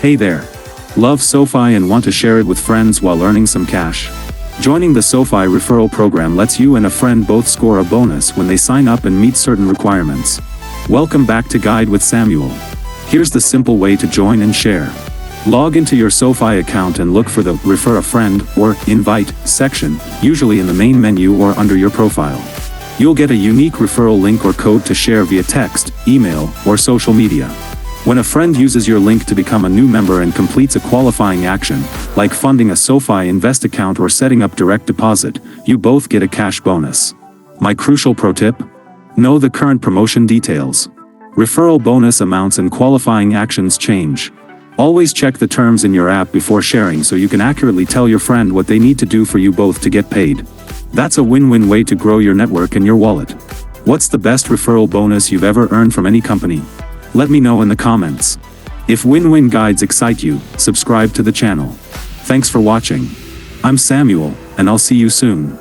Hey there. Love SoFi and want to share it with friends while earning some cash? Joining the SoFi referral program lets you and a friend both score a bonus when they sign up and meet certain requirements. Welcome back to Guide with Samuel. Here's the simple way to join and share. Log into your SoFi account and look for the Refer a Friend or Invite section, usually in the main menu or under your profile. You'll get a unique referral link or code to share via text, email, or social media. When a friend uses your link to become a new member and completes a qualifying action, like funding a SoFi Invest account or setting up direct deposit, you both get a cash bonus. My crucial pro tip? Know the current promotion details. Referral bonus amounts and qualifying actions change. Always check the terms in your app before sharing so you can accurately tell your friend what they need to do for you both to get paid. That's a win-win way to grow your network and your wallet. What's the best referral bonus you've ever earned from any company? Let me know in the comments. If win-win guides excite you, subscribe to the channel. Thanks for watching. I'm Samuel, and I'll see you soon.